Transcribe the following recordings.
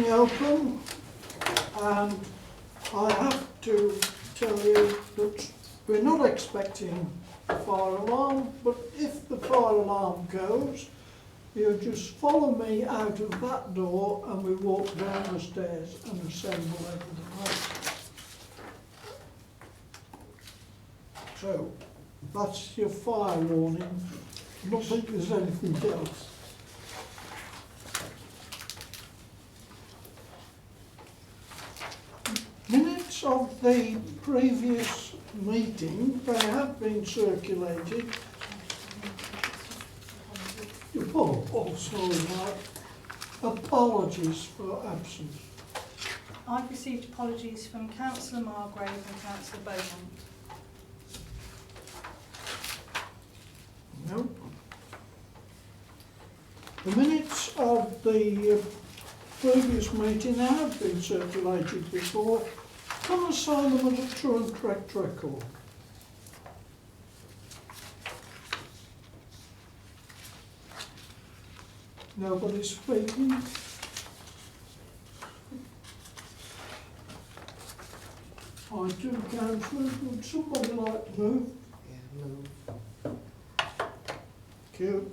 open, and I have to tell you that we're not expecting a fire alarm, but if the fire alarm goes, you just follow me out of that door and we walk down the stairs and assemble everything else. So, that's your fire warning. I don't think there's anything else. Minutes of the previous meeting, they have been circulated. Oh, sorry, Mark. Apologies for absence. I've received apologies from Councillor Margrave and Councillor Beaumont. No. The minutes of the previous meeting have been circulated before. Can I sign them as a true and correct record? Nobody's speaking. I do, councillors. Would somebody like to move? Yeah, move. Thank you.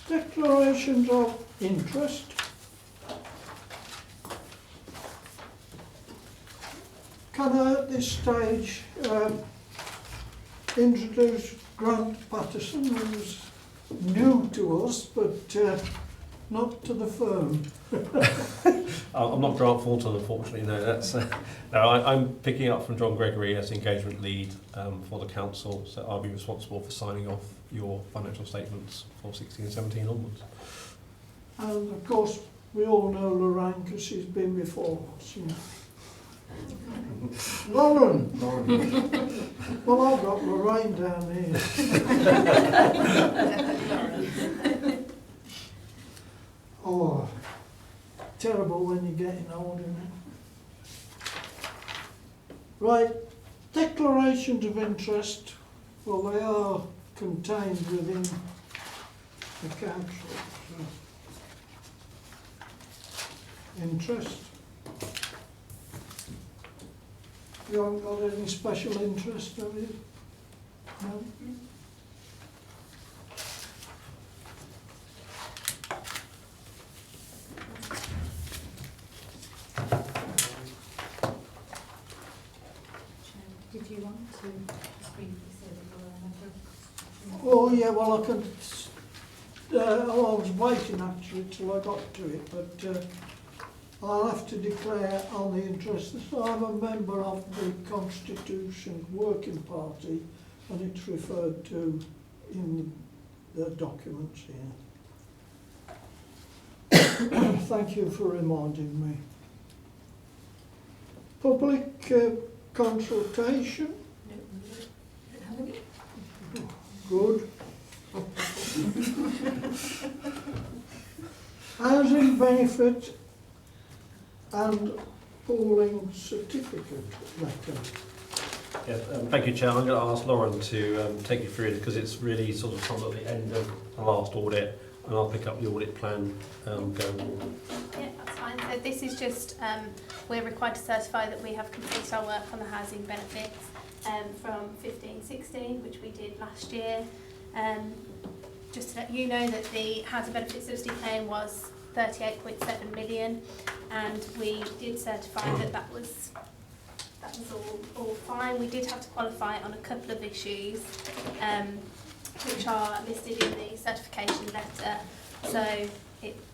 Declarations of interest. Can I at this stage introduce Grant Patterson, who's new to us but not to the firm? I'm not Grant Fulton, unfortunately. No, that's no. I'm picking up from John Gregory as engagement lead for the council, so I'll be responsible for signing off your financial statements for 16 and 17 onwards. And of course, we all know Lorraine because she's been before us. You know. Lauren. Well, I've got Lorraine down here. Oh, terrible when you're getting old, isn't it? Right, declarations of interest. Well, they are contained within the council. So. Interest. You haven't got any special interest, have you? No? Did you want to speak? Oh yeah, well I can. I was waiting actually till I got to it, but I'll have to declare on the interest that I'm a member of the Constitution Working Party, and it's referred to in the documents here. Thank you for reminding me. Public consultation. Good. Housing benefit and pooling certificate letter. Yeah, thank you, Chair. I'm going to ask Lauren to take you through it because it's really sort of come at the end of the last audit, and I'll pick up the audit plan going forward. Yeah, that's fine. So this is just, we're required to certify that we have completed our work on the housing benefits from 15-16, which we did last year. Just to let you know that the housing benefit subsidy claim was 38.7 million, and we did certify that that was all fine. We did have to qualify on a couple of issues, which are listed in the certification letter. So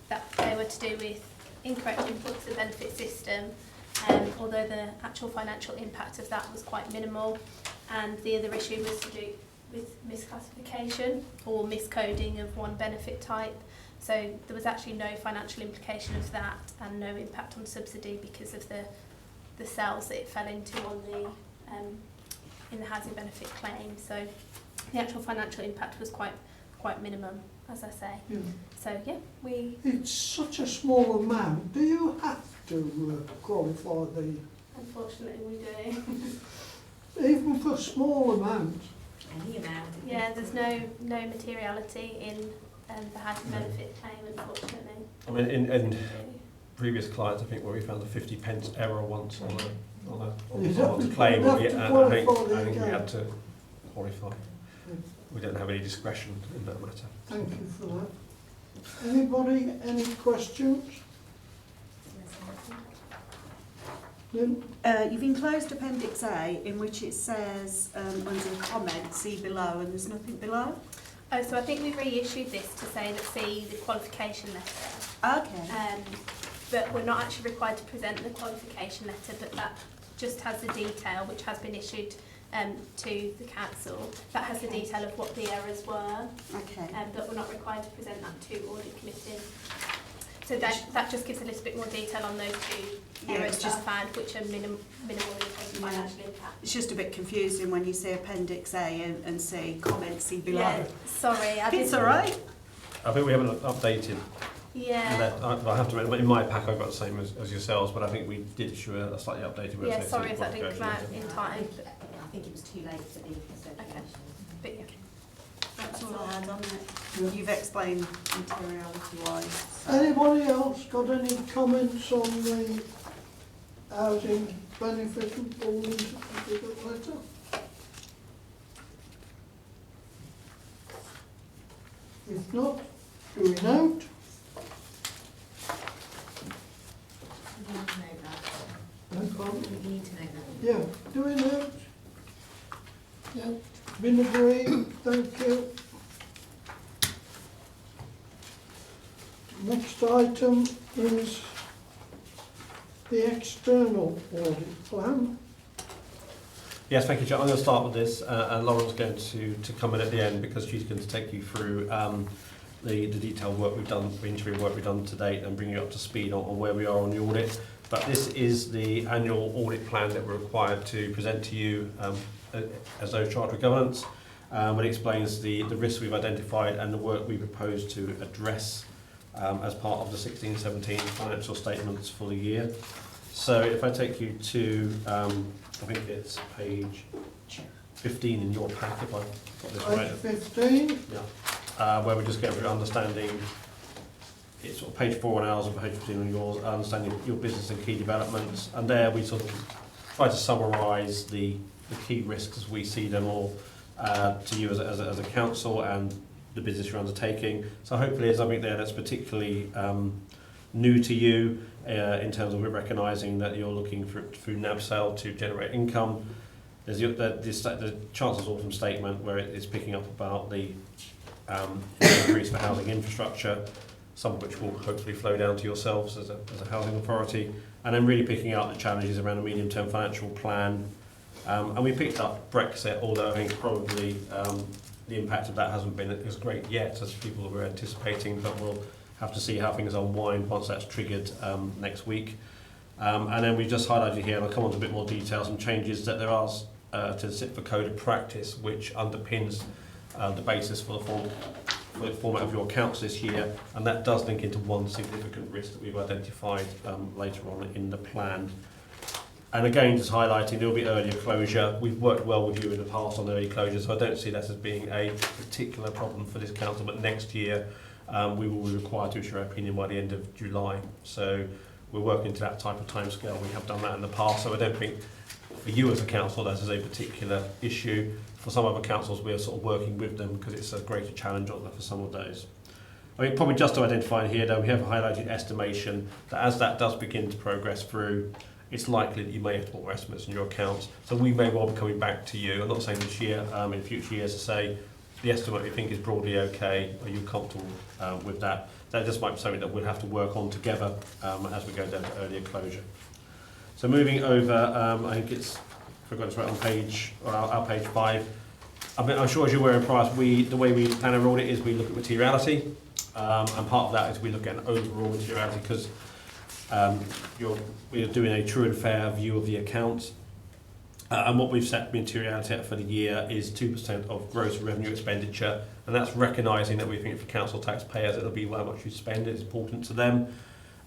that they were to do with incorrect input to the benefit system, although the actual financial impact of that was quite minimal. And the other issue was to do with misclassification or miscoding of one benefit type. So there was actually no financial implication of that and no impact on subsidy because of the cells that it fell into on the in the housing benefit claim. So the actual financial impact was quite minimum, as I say. Yeah. So yeah, It's such a small amount. Do you have to qualify the, unfortunately we do. even for small amounts? Any amount. Yeah, there's no materiality in the housing benefit claim, unfortunately. I mean, in previous clients, I think where we found a 50 pence error once on a claim, You'd have I to think qualify the we account. had to qualify. We don't have any discretion in that matter. Thank you for that. Anybody, any questions? Lynn? You've enclosed Appendix A, in which it says under comment, see below, and there's nothing below. Oh, so I think we reissued this to say that see the qualification letter. Okay. But we're not actually required to present the qualification letter, but that just has the detail which has been issued to the council. That has the detail of what the errors were, Okay. but we're not required to present that to Audit Committee. So that just gives a little bit more detail on those two errors just found, which are minimal in terms of financial impact. It's just a bit confusing when you say Appendix A and say comment, see below. Yeah, sorry. It's all right. I think we haven't updated. Yeah. That, I have to admit, in my pack I've got the same as yoursells, but I think we did issue a slightly updated website. Yeah, sorry if that didn't come out in time. I think it was too late for the circulation. But yeah. That's all I had on it. You've explained materiality-wise. Anybody else got any comments on the housing benefit and building certificate letter? If not, do we note? We need to know that. No problem. We need to know that. Yeah, do we note? Yeah, been agreed, thank you. Next item is the external audit plan. Yes, thank you, John. I'm going to start with this, and Lauren's going to come in at the end because she's going to take you through the detailed work we've done, the interim work we've done to date, and bring you up to speed on where we are on the audit. But this is the annual audit plan that we're required to present to you as those charged with governance. It explains the risks we've identified and the work we propose to address as part of the 16-17 financial statements for the year. So if I take you to, I think it's page 15 in your pack, if I've got this right. Page 15, Yeah. Where we just get through understanding, it's sort of page 4 on ours and page 15 on yours, understanding your business and key developments. And there we sort of try to summarise the key risks as we see them all to you as a council and the business you're undertaking. So hopefully there's something there that's particularly new to you in terms of recognising that you're looking through NAB sale to generate income. There's the Chancellor's Autumn Statement where it's picking up about the increase for housing infrastructure, some of which will hopefully flow down to yourselves as a housing authority, and then really picking out the challenges around a medium-term financial plan. And we picked up Brexit, although I think probably the impact of that hasn't been as great yet as people were anticipating, but we'll have to see how things unwind once that's triggered next week. And then we just highlighted here, and I'll come on to a bit more detail, some changes that there are to the SIPFA Code of Practice, which underpins the basis for the format of your accounts this year, and that does link into one significant risk that we've identified later on in the plan. And again, just highlighting, there will be earlier closure. We've worked well with you in the past on early closure, so I don't see that as being a particular problem for this council, but next year we will be required to issue our opinion by the end of July. So we're working to that type of timescale. We have done that in the past, so I don't think for you as a council that is a particular issue. For some other councils, we're sort of working with them because it's a greater challenge on for some of those. I mean, probably just to identify here, though, we have highlighted estimation that as that does begin to progress through, it's likely that you may have to put more estimates in your accounts. So we may well be coming back to you, I'm not saying this year, in future years, to say the estimate we think is broadly okay, are you comfortable with that? That just might be something that we'll have to work on together as we go down to earlier closure. So moving over, I think it's, I forgot it's right on page, or our page 5, I mean, I'm sure as you're aware in price, the way we plan our audit is we look at materiality, and part of that is we look at an overall materiality because we're doing a true and fair view of the accounts. And what we've set materiality at for the year is 2% of gross revenue expenditure, and that's recognising that we think for council taxpayers it'll be how much you spend, it's important to them.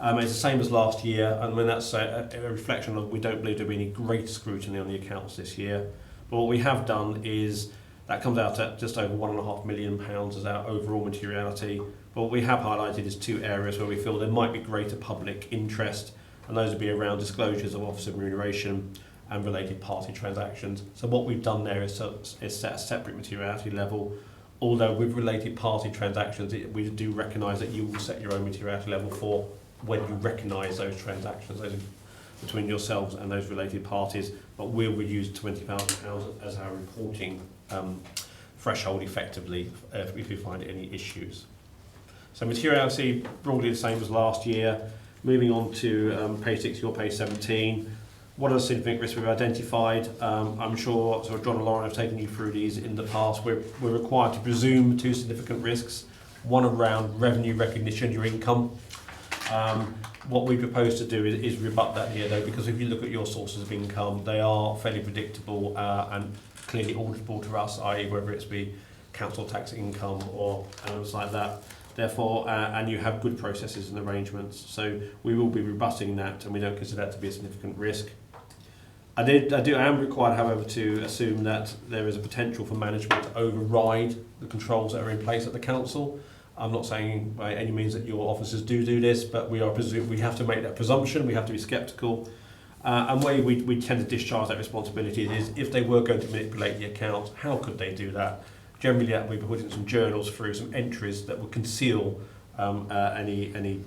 It's the same as last year, and when that's a reflection of we don't believe there'll be any great scrutiny on the accounts this year. But what we have done is that comes out at just over £1.5 million as our overall materiality. But what we have highlighted is 2 areas where we feel there might be greater public interest, and those would be around disclosures of officer remuneration and related party transactions. So what we've done there is set a separate materiality level, although with related party transactions, we do recognise that you will set your own materiality level for when you recognise those transactions, those between yourselves and those related parties, but we will use £20,000 as our reporting threshold effectively if we find any issues. So materiality broadly the same as last year. Moving on to page 6, your page 17. What are the significant risks we've identified? I'm sure sort of John and Lauren have taken you through these in the past. We're required to presume 2 significant risks. One around revenue recognition, your income. What we propose to do is rebut that here though, because if you look at your sources of income, they are fairly predictable and clearly auditable to us, i.e. whether it's be council tax income or elements like that. Therefore, and you have good processes and arrangements, so we will be rebutting that, and we don't consider that to be a significant risk. I am required, however, to assume that there is a potential for management to override the controls that are in place at the council. I'm not saying by any means that your officers do this, but we have to make that presumption. We have to be sceptical, and where we tend to discharge that responsibility is if they were going to manipulate the account, how could they do that? Generally, that we'll be putting some journals through, some entries that would conceal any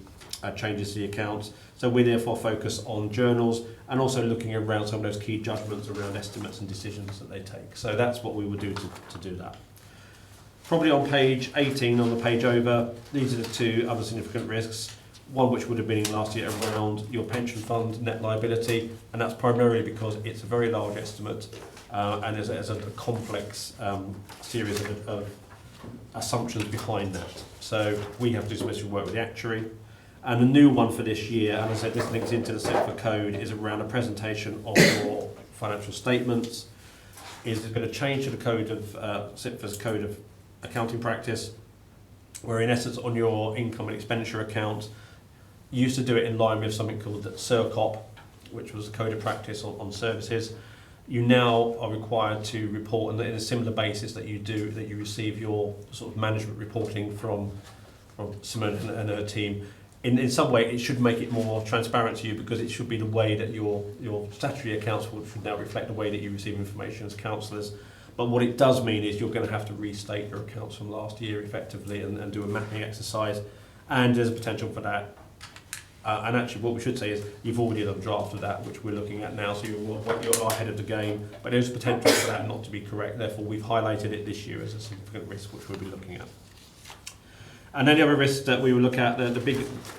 changes to the accounts. So we therefore focus on journals and also looking around some of those key judgments around estimates and decisions that they take. So that's what we would do to do that. Probably on page 18, on the page over, these are the 2 other significant risks. One which would have been in last year around your pension fund net liability, and that's primarily because it's a very large estimate and there's a complex series of assumptions behind that. So we have to do some special work with the actuary. And the new one for this year, and as I said, this links into the CIPFA code, is around a presentation of your financial statements. Is going to change to the code of CIPFA's code of accounting practice, where in essence on your income and expenditure account, you used to do it in line with something called the CIRCOP, which was a code of practice on services. You now are required to report on a similar basis that you receive your sort of management reporting from Simone and her team. In some way, it should make it more transparent to you because it should be the way that your statutory accounts should now reflect the way that you receive information as councillors. But what it does mean is you're going to have to restate your accounts from last year effectively and do a mapping exercise, and there's a potential for that. And actually what we should say is you've already done a draft of that, which we're looking at now, so you're ahead of the game, but there's potential for that not to be correct. Therefore, we've highlighted it this year as a significant risk, which we'll be looking at. And then the other risks that we will look at,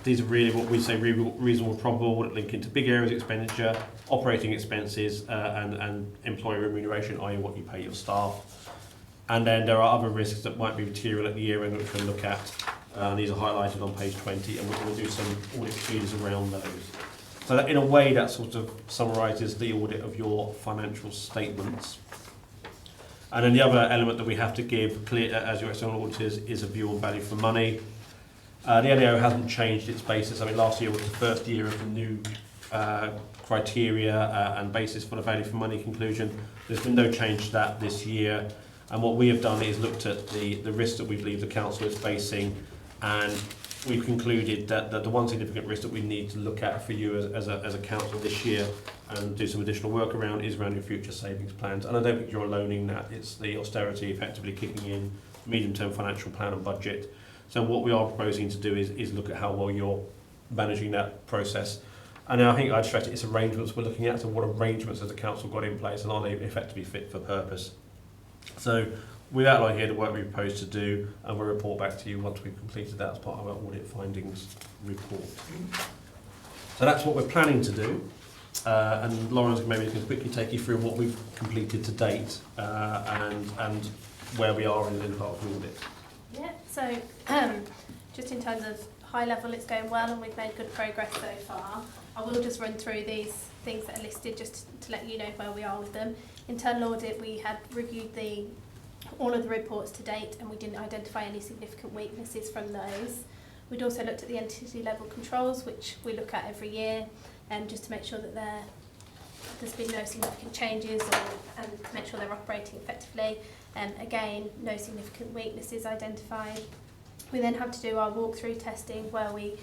these are really what we say reasonable probable, that link into big areas of expenditure, operating expenses, and employee remuneration, i.e. what you pay your staff. And then there are other risks that might be material at the year end, which we'll look at. These are highlighted on page 20, and we'll do some audit procedures around those. So that, in a way, that sort of summarises the audit of your financial statements. And then the other element that we have to give clear as your external auditors is a view on value for money. The NAO hasn't changed its basis. I mean, last year was the first year of the new criteria and basis for the value for money conclusion. There's been no change to that this year. And what we have done is looked at the risk that we believe the council is facing, and we've concluded that the one significant risk that we need to look at for you as a council this year and do some additional work around is around your future savings plans. And I don't think you're alone in that. It's the austerity effectively kicking in, medium-term financial plan and budget. So what we are proposing to do is look at how well you're managing that process. And I think I'd stress it's arrangements we're looking at, so what arrangements has the council got in place and are they effectively fit for purpose. So we've outlined here the work we propose to do, and we'll report back to you once we've completed that as part of our audit findings report. So that's what we're planning to do, and Lauren's maybe going to quickly take you through what we've completed to date, and where we are in part of the audit. Yeah, so just in terms of high level, it's going well and we've made good progress so far. I will just run through these things that are listed just to let you know where we are with them. Internal audit, we had reviewed all of the reports to date and we didn't identify any significant weaknesses from those. We'd also looked at the entity level controls, which we look at every year, just to make sure that there's been no significant changes and make sure they're operating effectively. Again, no significant weaknesses identified. We then have to do our walkthrough testing where we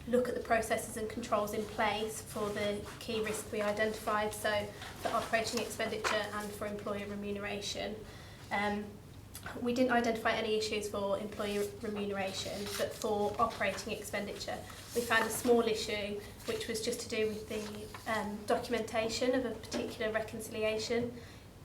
look at the processes and controls in place for the key risks we identified, so for operating expenditure and for employee remuneration. We didn't identify any issues for employee remuneration, but for operating expenditure we found a small issue which was just to do with the documentation of a particular reconciliation.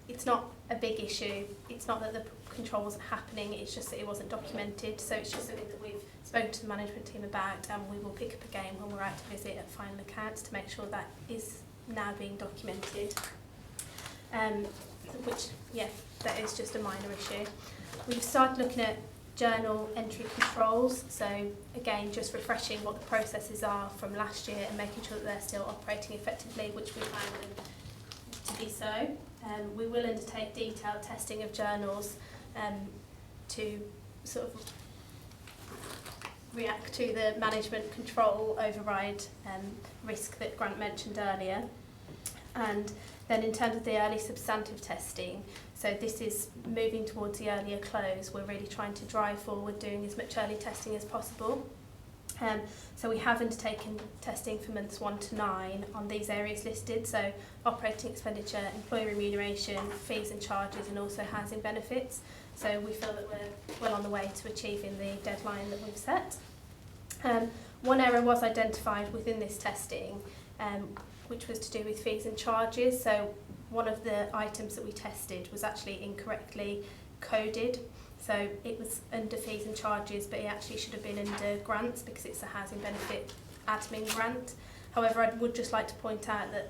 It's not a big issue, it's not that the control wasn't happening, it's just that it wasn't documented, so it's just something that we've spoken to the management team about and we will pick up again when we're out to visit at final accounts to make sure that is now being documented. Which, yeah, that is just a minor issue. We've started looking at journal entry controls, so again just refreshing what the processes are from last year and making sure that they're still operating effectively, which we found them to be so. We will undertake detailed testing of journals to sort of react to the management control override risk that Grant mentioned earlier. And then in terms of the early substantive testing, so this is moving towards the earlier close, we're really trying to drive forward doing as much early testing as possible. So we have undertaken testing for months 1 to 9 on these areas listed, so operating expenditure, employee remuneration, fees and charges, and also housing benefits. So we feel that we're well on the way to achieving the deadline that we've set. One error was identified within this testing, which was to do with fees and charges. So one of the items that we tested was actually incorrectly coded. So it was under fees and charges, but it actually should have been under grants because it's a housing benefit admin grant. However, I would just like to point out that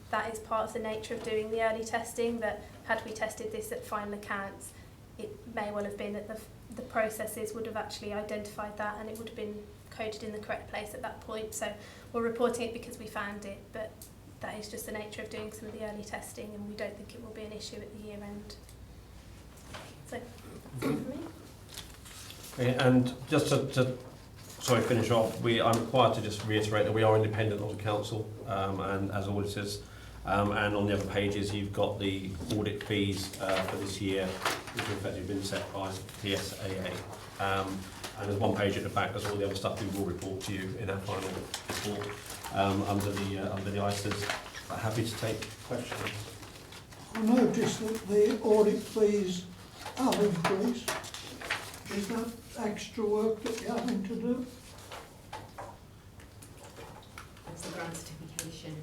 that is part of the nature of doing the early testing, that had we tested this at final accounts, it may well have been that the processes would have actually identified that and it would have been coded in the correct place at that point. So we're reporting it because we found it, but that is just the nature of doing some of the early testing and we don't think it will be an issue at the year end. So, that's it for me. Okay, and just to finish off, I'm required to just reiterate that we are independent of the council and as auditors, and on the other pages you've got the audit fees for this year, which have effectively been set by PSAA. And there's one page at the back, there's all the other stuff we will report to you in our final report under the ISAs. Happy to take questions. I noticed that the audit fees have increased. Is that extra work that you're having to do? That's the grant certification.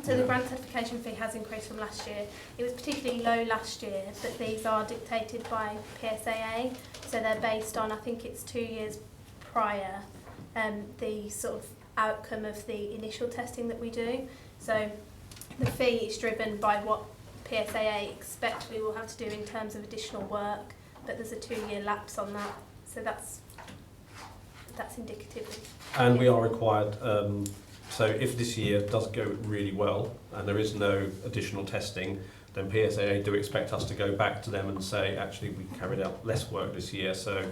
So the grant certification fee has increased from last year. It was particularly low last year, but these are dictated by PSAA, so they're based on, I think it's 2 years prior, the sort of outcome of the initial testing that we do. So the fee is driven by what PSAA expect we will have to do in terms of additional work, but there's a 2-year lapse on that, so that's indicative. And we are required, so if this year does go really well and there is no additional testing, then PSAA do expect us to go back to them and say, actually, we carried out less work this year, so,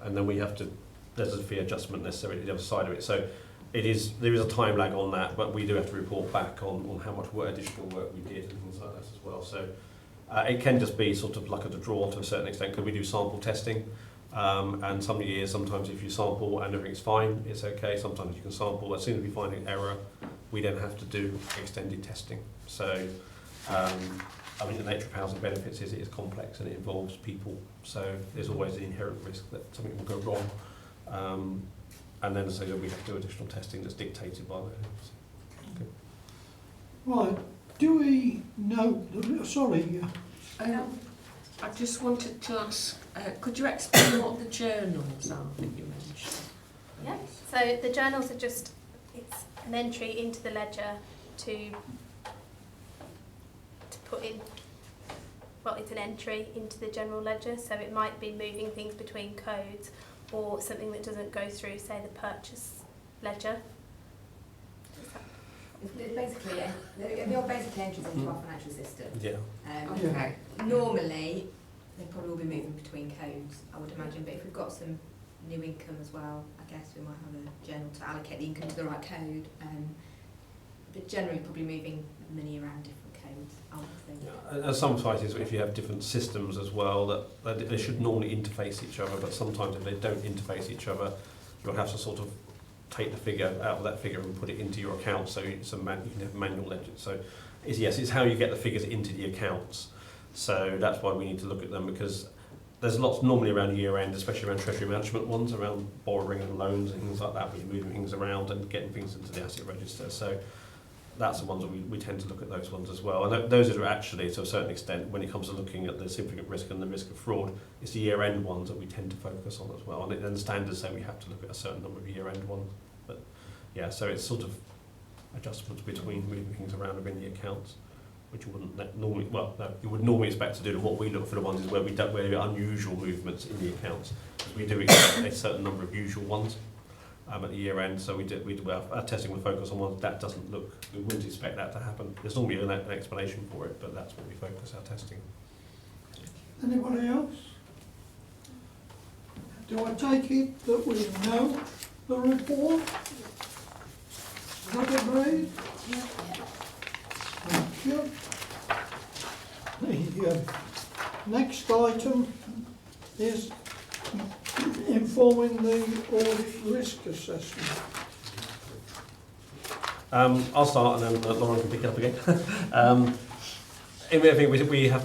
and then we have to, there's a fee adjustment necessarily at the other side of it. So there is a time lag on that, but we do have to report back on how much additional work we did and things like that as well. So it can just be sort of luck of the draw to a certain extent, because we do sample testing. And some years, sometimes if you sample and everything's fine, it's okay. Sometimes you can sample. As soon as we find an error, we then have to do extended testing. So, I mean, the nature of housing benefits is it is complex and it involves people. So there's always the inherent risk that something will go wrong. And then so that we have to do additional testing that's dictated by that. Okay. Right. Do we know, I just wanted to ask, could you explain what the journals are that you mentioned? Yeah, so the journals are just, it's an entry into the ledger to put in well, it's an entry into the general ledger, so it might be moving things between codes or something that doesn't go through, say, the purchase ledger. It's basically, they're basically entries into our financial system. Yeah. Okay. Normally, they probably will be moving between codes, I would imagine, but if we've got some new income as well, I guess we might have a journal to allocate the income to the right code. But generally, probably moving money around different codes, I would think. Yeah. And some societies, if you have different systems as well, that they should normally interface each other, but sometimes if they don't interface each other, you'll have to sort of take the figure out of that figure and put it into your account, so it's you can have manual ledger. So it's how you get the figures into the accounts. So that's why we need to look at them, because there's lots normally around year end, especially around treasury management ones, around borrowing and loans and things like that, where you're moving things around and getting things into the asset register. So that's the ones that we tend to look at, those ones as well. And those are actually, to a certain extent, when it comes to looking at the significant risk and the risk of fraud, it's the year-end ones that we tend to focus on as well. And the standards say we have to look at a certain number of year-end ones. But yeah, so it's sort of adjustments between moving things around within the accounts, which you wouldn't normally, well, no, you would normally expect to do. What we look for the ones is where there are unusual movements in the accounts. Because we do expect a certain number of usual ones. At the year end, so we do our testing will focus on ones that doesn't look, we wouldn't expect that to happen. There's normally an explanation for it, but that's what we focus our testing. Anybody else? Do I take it that we know the report? Is that agreed? Yeah. Thank you. The next item is informing the audit risk assessment. I'll start and then Lauren can pick it up again. I think we are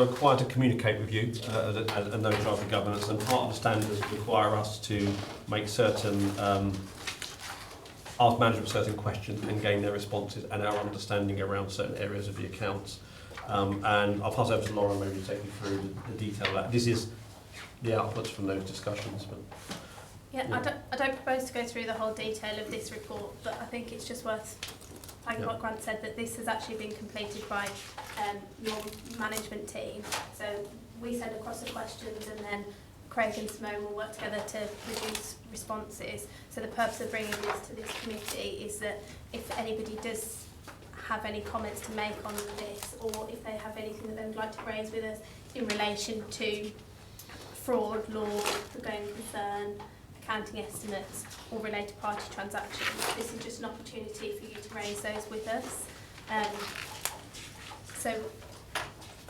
required to communicate with you as no charge of governance, and part of the standards require us to make certain, ask management certain questions and gain their responses and our understanding around certain areas of the accounts. And I'll pass over to Lauren maybe to take you through the detail of that. This is the outputs from those discussions. But Yeah, I don't propose to go through the whole detail of this report, but I think it's just worth, like what Grant said, that this has actually been completed by your management team. So we send across the questions, and then Craig and Simone will work together to produce responses. So the purpose of bringing this to this committee is that if anybody does have any comments to make on this, or if they have anything that they would like to raise with us in relation to fraud, law, the going concern, accounting estimates, or related party transactions, this is just an opportunity for you to raise those with us.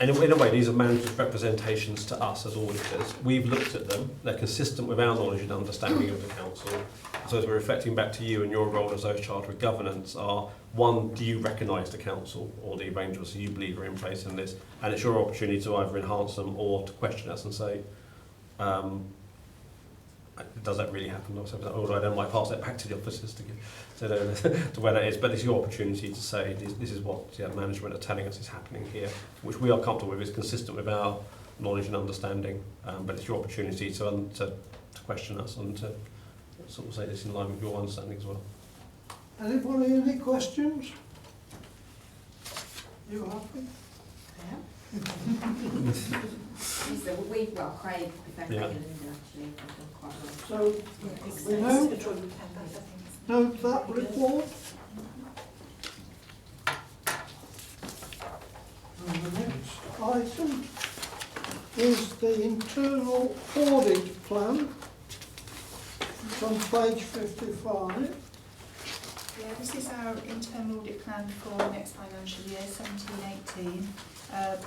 And in a way, these are management representations to us as auditors. We've looked at them. They're consistent with our knowledge and understanding of the council. So as we're reflecting back to you and your role as those charged with governance are, one, do you recognise the council or the arrangements that you believe are in place in this? And it's your opportunity to either enhance them or to question us and say, does that really happen? Or I then might pass that back to the officers to where that is. But it's your opportunity to say this is what management are telling us is happening here, which we are comfortable with, is consistent with our knowledge and understanding. But it's your opportunity to question us and to sort of say this in line with your understanding as well. Anybody, any questions? You happy? So Craig, Craig and Linda actually have done quite well. So we note that report. And the next item is the internal audit plan. It's on page 55. Yeah, this is our internal audit plan for next financial year, 17-18.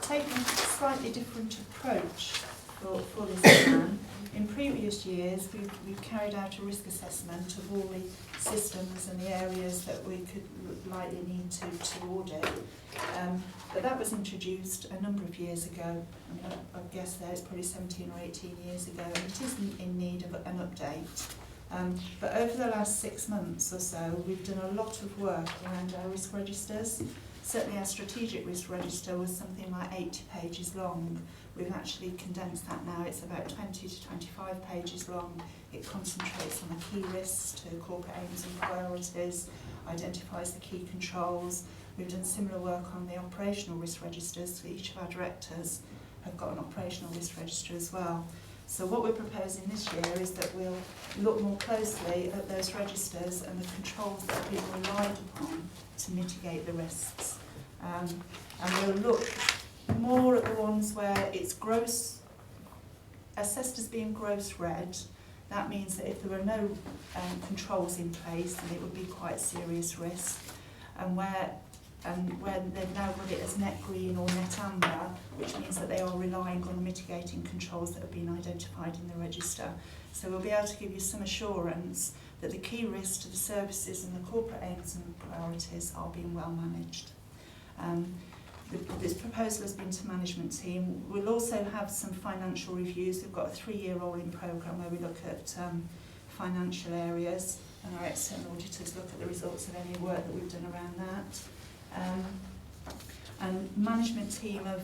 Taking a slightly different approach for this plan. In previous years, we've carried out a risk assessment of all the systems and the areas that we could likely need to audit. But that was introduced a number of years ago. I mean, I guess it's probably 17 or 18 years ago, and it is in need of an update. But over the last 6 months or so, we've done a lot of work around our risk registers. Certainly our strategic risk register was something like 80 pages long. We've actually condensed that now. It's about 20 to 25 pages long. It concentrates on the key risks to corporate aims and priorities, identifies the key controls, We've done similar work on the operational risk registers. So each of our directors have got an operational risk register as well. So what we're proposing this year is that we'll look more closely at those registers and the controls that are being relied upon to mitigate the risks. And we'll look more at the ones where it's gross, assessed as being gross red. That means that if there were no controls in place, then it would be quite serious risk. And when they've now got it as net green or net amber, which means that they are relying on mitigating controls that have been identified in the register. So we'll be able to give you some assurance that the key risks to the services and the corporate aims and priorities are being well managed. This proposal has been to management team. We'll also have some financial reviews. We've got a 3-year rolling programme where we look at financial areas, and our external auditors look at the results of any work that we've done around that. And management team have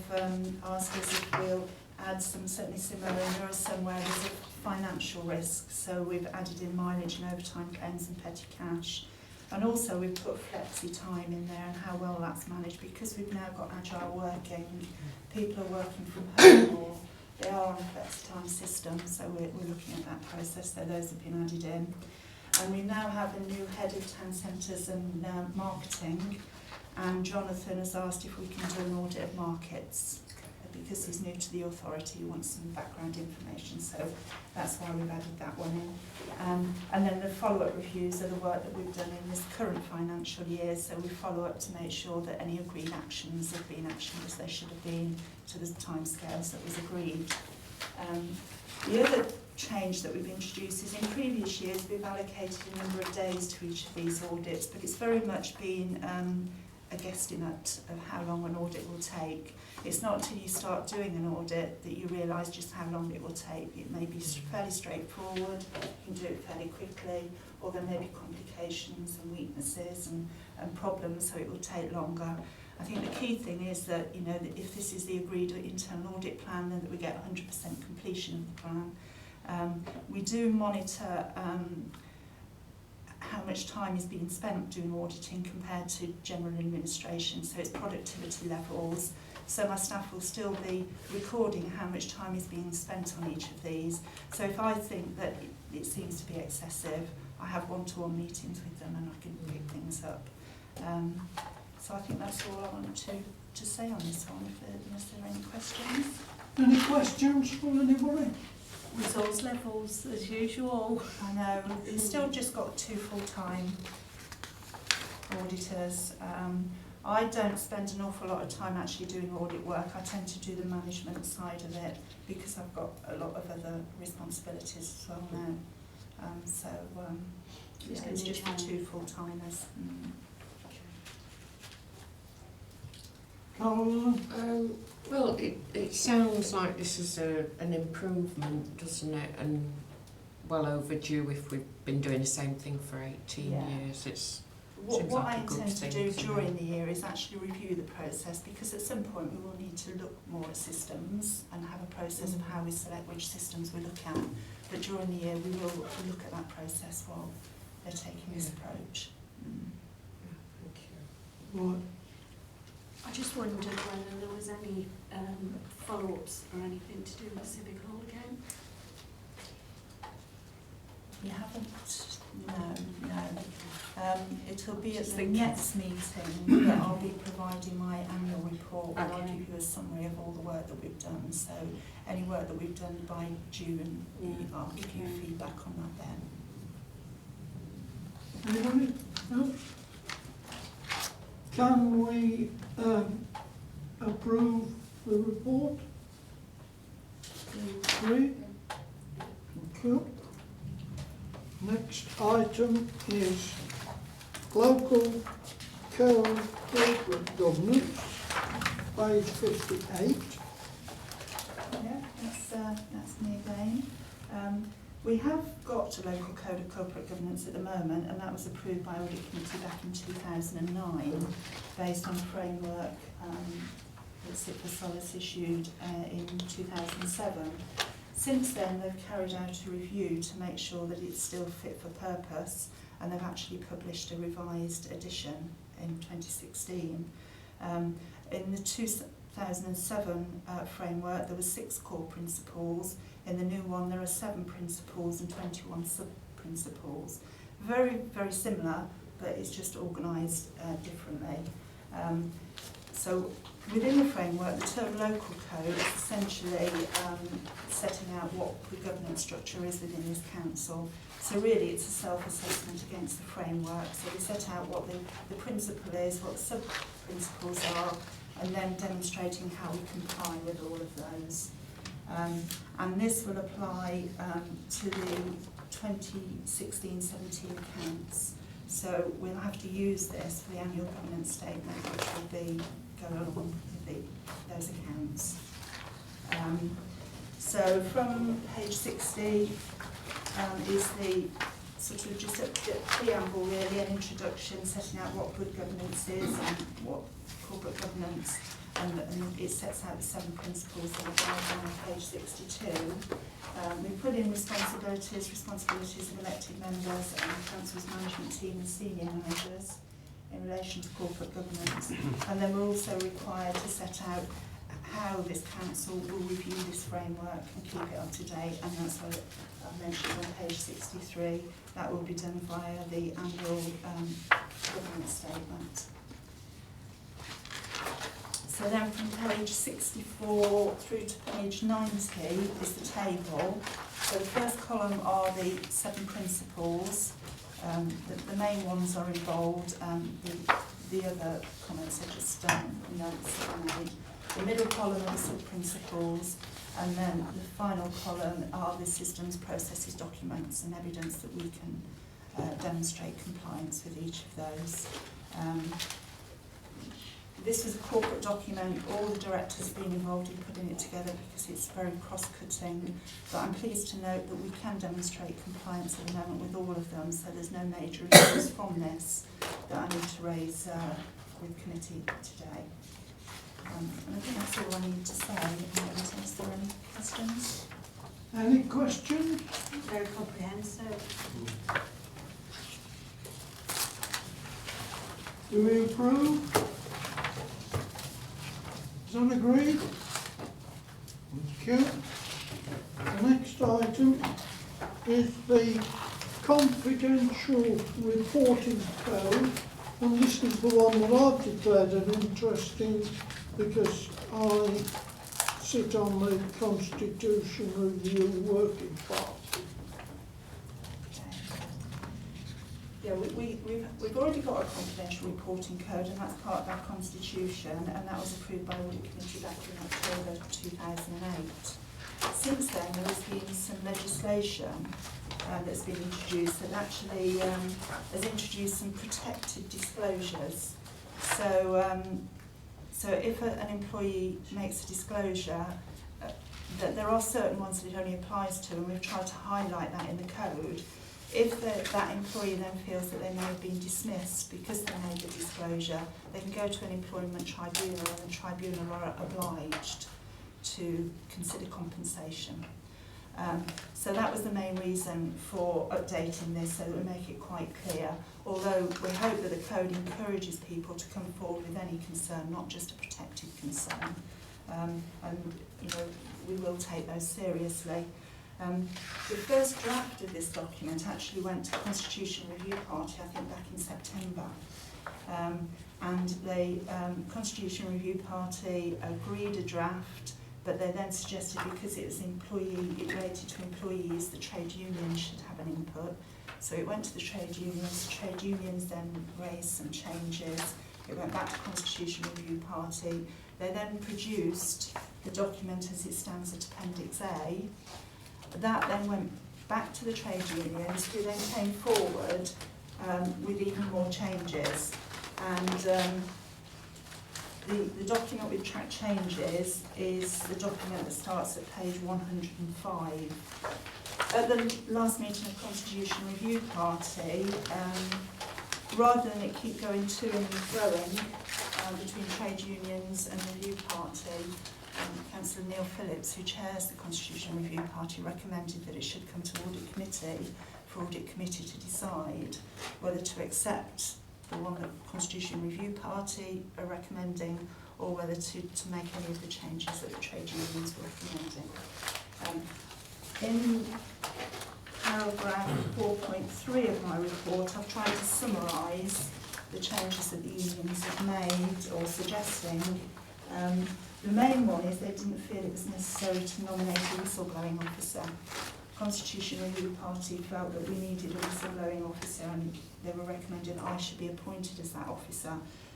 asked us if we'll add some certainly similar, and there are some where there's a financial risk, so we've added in mileage and overtime claims and petty cash. And also we've put flexi time in there and how well that's managed, because we've now got agile working, people are working from home or they are on a flexi time system, so we're looking at that process, so those have been added in. And we now have a new head of town centres and marketing, and Jonathan has asked if we can do an audit of markets, because he's new to the authority, he wants some background information, so that's why we've added that one in. And then the follow-up reviews are the work that we've done in this current financial year, so we follow up to make sure that any agreed actions have been actioned as they should have been to the timescales that was agreed. The other change that we've introduced is in previous years we've allocated a number of days to each of these audits, but it's very much been a guesstimate of how long an audit will take. It's not until you start doing an audit that you realise just how long it will take. It may be fairly straightforward, you can do it fairly quickly, or there may be complications and weaknesses and problems, so it will take longer. I think the key thing is that, you know, that if this is the agreed internal audit plan, then that we get 100% completion of the plan. We do monitor how much time is being spent doing auditing compared to general administration, so it's productivity levels. So my staff will still be recording how much time is being spent on each of these. So if I think that it seems to be excessive, I have one-to-one meetings with them and I can pick things up. So I think that's all I want to say on this one, unless there are any questions. Any questions from anybody? Resource levels as usual. I know, we've still just got 2 full-time auditors. I don't spend an awful lot of time actually doing audit work. I tend to do the management side of it because I've got a lot of other responsibilities as well now. It's just the 2 full-timers. Caroline? Well, it sounds like this is an improvement, doesn't it? And well overdue if we've been doing the same thing for 18 years. It's What I intend to do during the year is actually review the process, because at some point we will need to look more at systems and have a process of how we select which systems we look at. But during the year we will look at that process while they're taking this approach. Thank you. Right. I just wondered whether there was any follow-ups or anything to do with Civic Hall again. You haven't? No. It'll be at the next meeting that I'll be providing my annual report, where I'll give you a summary of all the work that we've done. So any work that we've done by June, I'll give you feedback on that then. Anybody? No? Can we approve the report? 3. Thank you. Next item is local code corporate governance, page 58. Yeah, that's me again. We have got a local code of corporate governance at the moment, and that was approved by Audit Committee back in 2009, based on a framework that SIPA Solis issued in 2007. Since then, they've carried out a review to make sure that it's still fit for purpose, and they've actually published a revised edition in 2016. In the 2007 framework, there were 6 core principles. In the new one, there are 7 principles and 21 sub-principles. Very, very similar, but it's just organised differently. So within the framework, the term local code is essentially setting out what the governance structure is within this council. So really it's a self-assessment against the framework. So we set out what the principle is, what the sub-principles are, and then demonstrating how we comply with all of those. And this will apply to the 2016-17 accounts. So we'll have to use this for the annual governance statement, which will be go along with those accounts. So from page 60 is the sort of just a preamble, really, an introduction, setting out what good governance is and what corporate governance, and it sets out the 7 principles that are guided on page 62. We put in responsibilities of elected members and council's management team and senior managers in relation to corporate governance, and then we're also required to set out how this council will review this framework and keep it up to date, and that's what I mentioned on page 63. That will be done via the annual governance statement. So then from page 64 through to page 90 is the table. So the first column are the 7 principles. The main ones are in bold, the other comments are just notes that I made. The middle column are the sub-principles, and then the final column are the systems, processes, documents and evidence that we can demonstrate compliance with each of those. This was a corporate document. All the directors have been involved in putting it together because it's very cross-cutting, but I'm pleased to note that we can demonstrate compliance at the moment with all of them, so there's no major issues from this that I need to raise with committee today. And I think that's all I need to say. Is there any questions? Any questions? Very comprehensive. Do we approve? Is that agreed? Thank you. The next item is the confidential reporting code, and this is the one that I've declared an interest in because I sit on the Constitution Review Working Party. Yeah, we've already got a confidential reporting code, and that's part of our constitution, and that was approved by Audit Committee back in October 2008. Since then, there has been some legislation that's been introduced that actually has introduced some protected disclosures. So if an employee makes a disclosure, that there are certain ones that it only applies to, and we've tried to highlight that in the code. If that employee then feels that they may have been dismissed because they made the disclosure, they can go to an employment tribunal, and the tribunal are obliged to consider compensation. So that was the main reason for updating this, so that we make it quite clear. Although we hope that the code encourages people to come forward with any concern, not just a protected concern. And we will take those seriously. The first draft of this document actually went to the Constitution Review Party, I think back in September. And the Constitution Review Party agreed a draft, but they then suggested, because it related to employees, the trade unions should have an input. So it went to the trade unions. The trade unions then raised some changes. It went back to Constitution Review Party. They then produced the document as it stands at Appendix A. That then went back to the trade unions, who then came forward with even more changes. And the document with track changes is the document that starts at page 105. At the last meeting of Constitution Review Party, rather than it keep going to and growing between trade unions and the Review Party, Councillor Neil Phillips, who chairs the Constitution Review Party, recommended that it should come to Audit Committee for Audit Committee to decide whether to accept the one that Constitution Review Party are recommending, or whether to make any of the changes that the trade unions were recommending. In paragraph 4.3 of my report, I've tried to summarise the changes that the unions have made or suggesting. The main one is they didn't feel it was necessary to nominate a whistleblowing officer. Constitution Review Party felt that we needed a whistleblowing officer, and they were recommending I should be appointed as that officer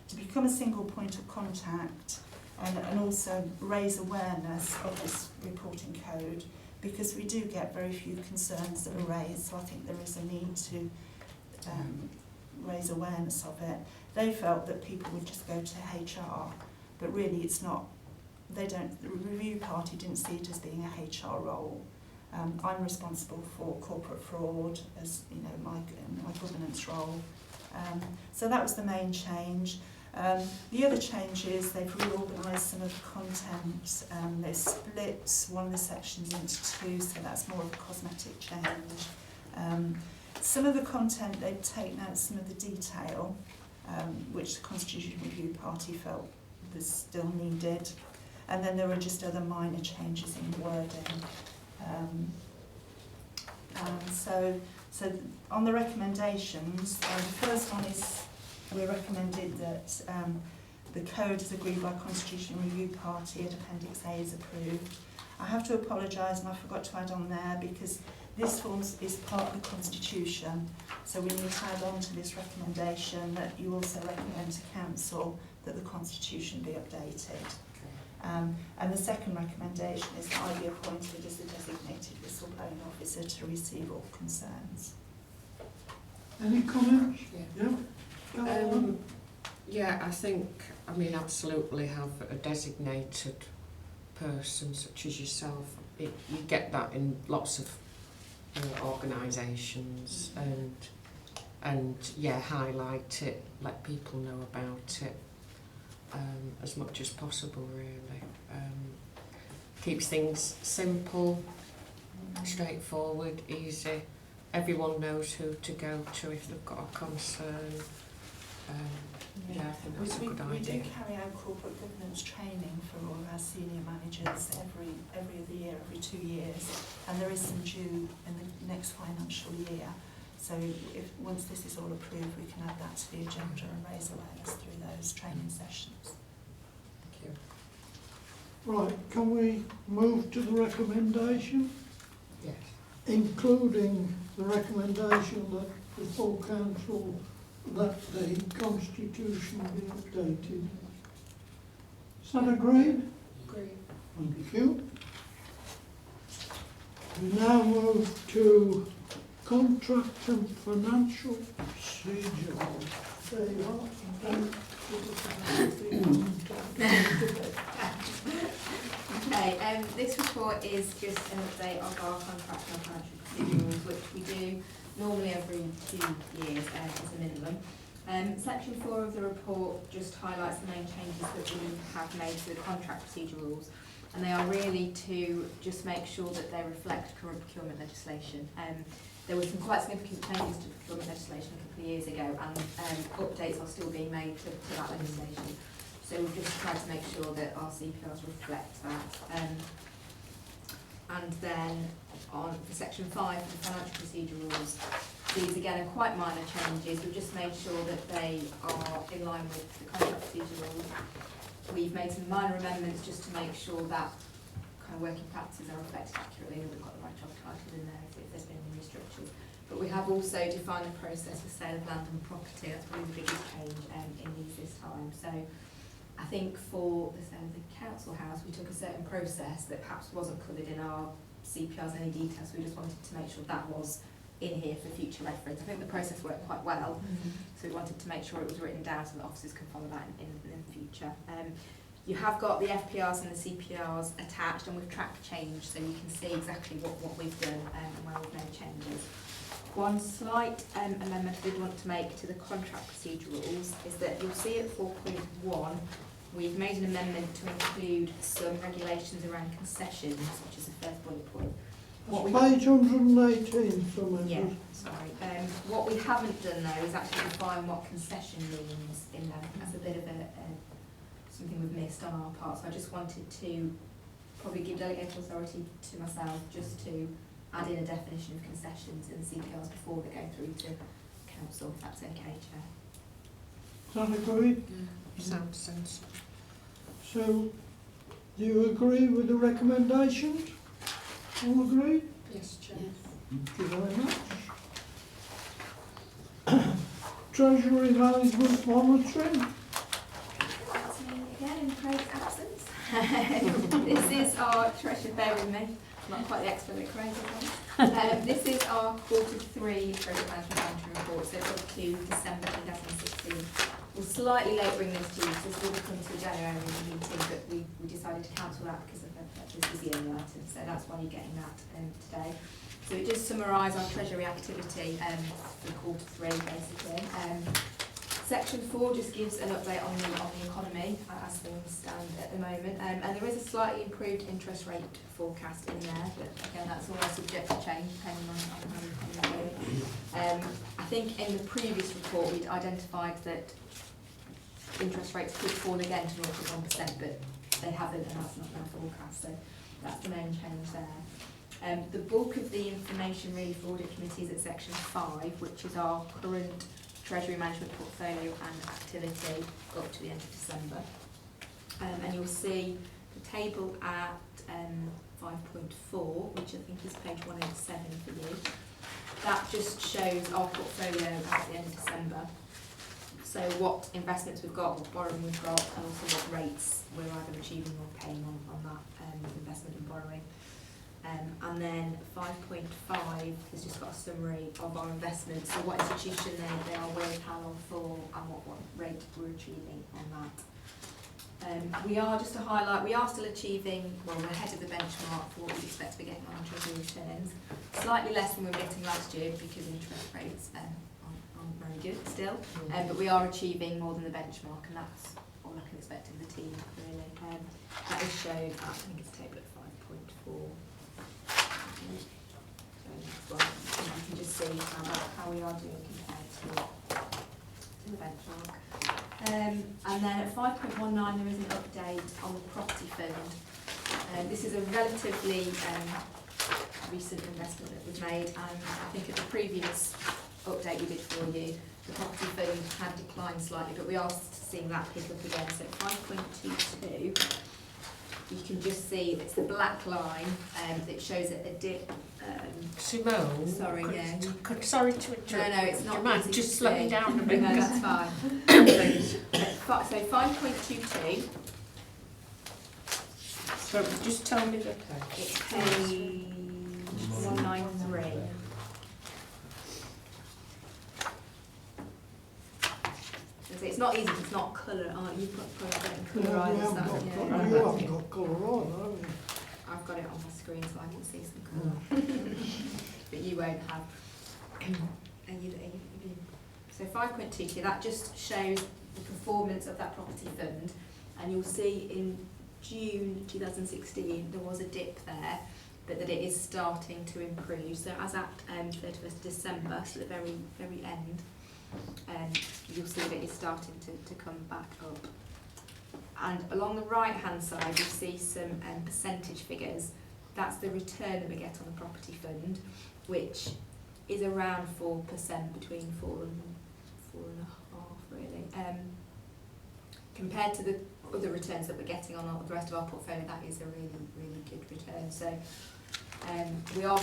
to become a single point of contact and also raise awareness of this reporting code, because we do get very few concerns that are raised, so I think there is a need to raise awareness of it. They felt that people would just go to HR, but really it's not. The Review Party didn't see it as being a HR role. I'm responsible for corporate fraud as my governance role. So that was the main change. The other change is they've reorganised some of the content. They split one of the sections into two, so that's more of a cosmetic change. Some of the content they've taken out some of the detail, which the Constitution Review Party felt was still needed. And then there were just other minor changes in wording. So on the recommendations, the first one is we recommended that the code is agreed by Constitution Review Party and Appendix A is approved. I have to apologise, and I forgot to add on there, because this form is part of the Constitution, so we need to add on to this recommendation that you also recommend to Council that the Constitution be updated. And the second recommendation is that I be appointed as the designated whistleblowing officer to receive all concerns. Any comments? Yeah. Yeah. Yeah, I mean, absolutely have a designated person such as yourself. You get that in lots of organisations, and yeah, highlight it, let people know about it as much as possible, really. Keeps things simple, straightforward, easy. Everyone knows who to go to if they've got a concern. Yeah, I think that's a good idea. We do carry out corporate governance training for all of our senior managers every other year, every 2 years, and there is some due in the next financial year. So if once this is all approved, we can add that to the agenda and raise awareness through those training sessions. Thank you. Right, can we move to the recommendation, Yes. including the recommendation that the full council, that the constitution be updated? Is that agreed? Great. Thank you. We now move to contract and financial procedure. There you are. Okay, this report is just an update of our contract and financial procedures, which we do normally every 2 years as a minimum. Section 4 of the report just highlights the main changes that we have made to the contract procedure rules, and they are really to just make sure that they reflect current procurement legislation. There were some quite significant changes to procurement legislation a couple of years ago, and updates are still being made to that legislation. So we've just tried to make sure that our CPRs reflect that. And then for section 5 of the financial procedure rules, these again are quite minor changes. We've just made sure that they are in line with the contract procedure rules. We've made some minor amendments just to make sure that kind of working practices are reflected accurately, and we've got the right job title in there if there's been any restructures. But we have also defined the process for sale of land and property. That's probably the biggest change in these this time. So I think for the sale of the council house, we took a certain process that perhaps wasn't covered in our CPRs in any detail, so we just wanted to make sure that was in here for future reference. I think the process worked quite well, so we wanted to make sure it was written down so that officers can follow that in the future. You have got the FPRs and the CPRs attached, and we've tracked change, so you can see exactly what we've done and where we've made changes. One slight amendment we want to make to the contract procedure rules is that you'll see at 4.1 we've made an amendment to include some regulations around concessions, which is the first bullet point. What we Page 118, somewhere. Yeah, sorry. What we haven't done though is actually define what concession means in there. That's a bit of something we've missed on our part. So I just wanted to probably give delegate authority to myself just to add in a definition of concessions in the CPRs before they go through to council, if that's okay, Chair. Is that agreed? Sounds sensible. So, do you agree with the recommendations? All agreed? Yes, Chair. Thank you very much. Treasury management monitoring. That's me again in Craig's absence. This is our treasury, bear with me, I'm not quite the expert that Craig is. This is our Q3 treasury management monitoring report, so up to December 2016. We'll slightly late bring this to you, so this will come to the January meeting, but we decided to cancel that because of this is the only item, so that's why you're getting that today. So it does summarise our treasury activity for Q3 basically. Section 4 just gives an update on the economy as things stand at the moment, and there is a slightly improved interest rate forecast in there, but again that's all subject to change depending on how the economy goes. I think in the previous report we'd identified that interest rates could fall again to 0.1%, but they haven't, and that's not their forecast, so that's the main change there. The bulk of the information really for Audit Committee is at section 5, which is our current treasury management portfolio and activity up to the end of December. And you'll see the table at 5.4, which I think is page 187 for you. That just shows our portfolio at the end of December. So what investments we've got, what borrowing we've got, and also what rates we're either achieving or paying on that investment and borrowing. And then 5.5 has just got a summary of our investments, so what institution they are with, how long for, and what rate we're achieving on that. We are, just to highlight, we are still achieving, well, we're ahead of the benchmark for what we'd expect to be getting on treasury returns. Slightly less than we were getting last year because interest rates aren't very good still, but we are achieving more than the benchmark, and that's all I can expect of the team, really. That is shown at, I think it's table at 5.4. So you can just see how we are doing compared to the benchmark. And then at 5.19 there is an update on the property fund. This is a relatively recent investment that was made, and I think at the previous update we did for you, the property fund had declined slightly, but we are seeing that pick up again. So 5.22. You can just see it's the black line that shows a dip. Simone, Sorry, yeah. Sorry to interrupt. No, it's not. You might easy just to slow see. me down a bit. No, that's fine. So 5.22. So just tell me the page. It's page 193. It's not easy. It's not colour. You put colour Yeah, eyes. you haven't got Yeah. colour. You haven't got colour on, have you? I've got it on my screen so I can see some colour, but you won't have. So 5.22, that just shows the performance of that property fund, and you'll see in June 2016 there was a dip there, but that it is starting to improve. So as at 31st December, so the very end, you'll see that it's starting to come back up. And along the right hand side you see some percentage figures. That's the return that we get on the property fund, which is around 4%, between 4 and 4.5 really. Compared to the other returns that we're getting on the rest of our portfolio, that is a really good return. So we are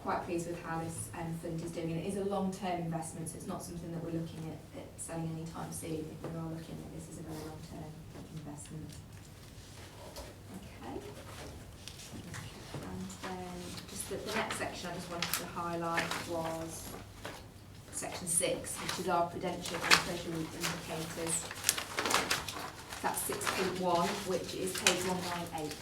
quite pleased with how this fund is doing. And it is a long-term investment, so it's not something that we're looking at selling anytime soon. We are looking at this as a very long-term investment. Okay. And then just the next section I just wanted to highlight was section 6, which is our prudential and treasury indicators. That's 6.1, which is page 198.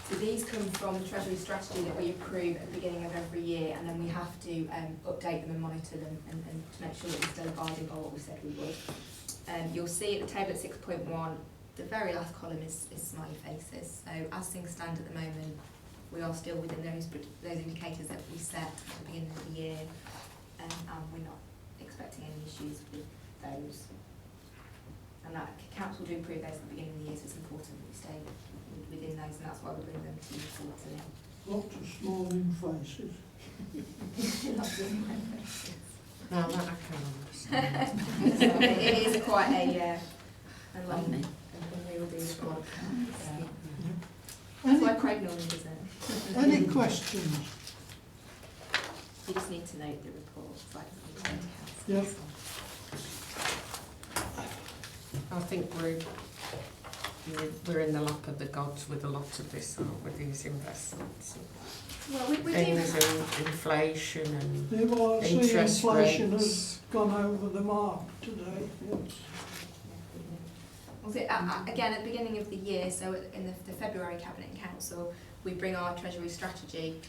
So these come from the treasury strategy that we approve at the beginning of every year, and then we have to update them and monitor them and to make sure that we're still abiding by what we said we would. You'll see at the table at 6.1, the very last column is smiley faces. So as things stand at the moment, we are still within those indicators that we set at the beginning of the year, and we're not expecting any issues with those. And that council do approve those at the beginning of the year, so it's important that we stay within those, and that's why we bring them to you quarterly. Lots of smiling faces. Now that I can understand. It is quite a long and unwieldy report. That's why Craig normally does it. Any questions? You just need to note the report, so I can take Yeah. I think we're in the lap of the gods with a lot of this, aren't we, with these investments Well, we and do. things and inflation and I see interest inflation rates. has gone over the mark today. Yes. Was it, again, at the beginning of the year, so in the February Cabinet and Council, we bring our Treasury strategy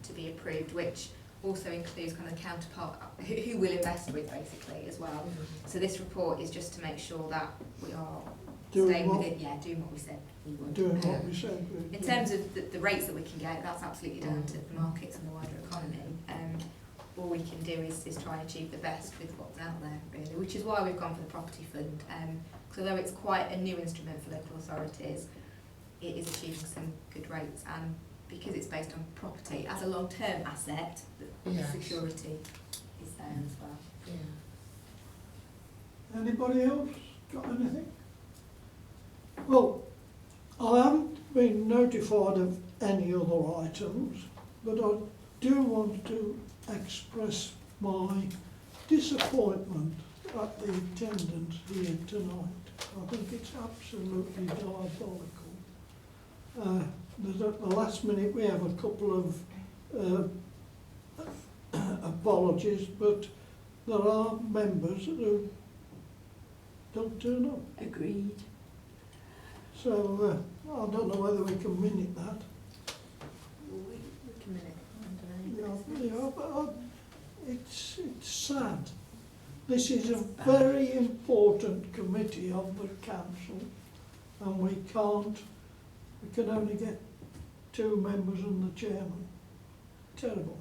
to be approved, which also includes kind of the counterpart, who we'll invest with basically as well. So this report is just to make sure that we are staying within, doing what we said we would. Doing what we said. In terms of the rates that we can get, that's absolutely down to the markets and the wider economy. All we can do is try and achieve the best with what's out there, really, which is why we've gone for the property fund. So although it's quite a new instrument for local authorities, it is achieving some good rates, and because it's based on property as a long-term asset, the Yes. security is there as well. Yeah. Anybody else got anything? Well, I haven't been notified of any other items, but I do want to express my disappointment at the attendance here tonight. I think it's absolutely diabolical. There's at the last minute we have a couple of apologies, but there are members who don't turn up. Agreed. So I don't know whether we can minute that. We can minute. Yeah, but it's sad. This is a very important committee of the council, and we can only get 2 members and the chairman. Terrible.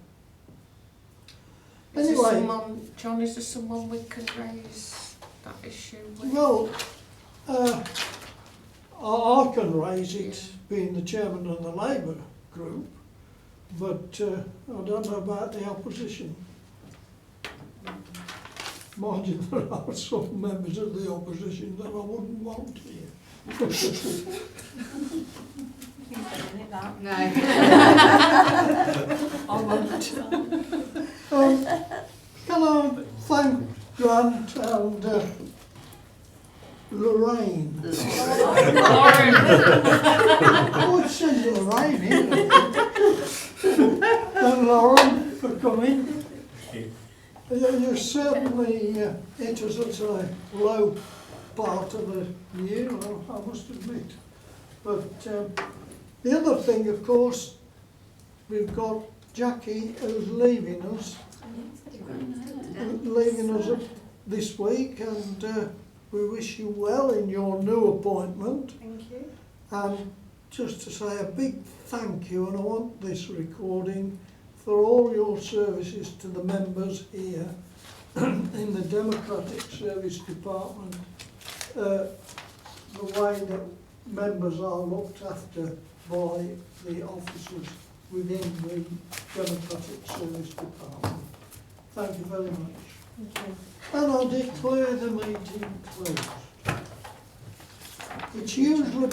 Is there Anyway, someone, John, is there someone we can raise that issue with? well, I can raise it, being the chairman of the Labour group, but I don't know about the opposition. Mind you, there are some members of the opposition that I wouldn't want here. No. I won't. Can I thank Grant and Lorraine? Oh, it says Lorraine here. And Lauren for coming. You certainly hit us at a low part of the year, I must admit. But the other thing, of course, we've got Jackie who's leaving us this week, and we wish you well in your new appointment. Thank you. And just to say a big thank you, and I want this recording, for all your services to the members here in the Democratic Service Department. The way that members are looked after by the officers within the Democratic Service Department. Thank you very much. Thank you. And I declare the meeting closed. It's usually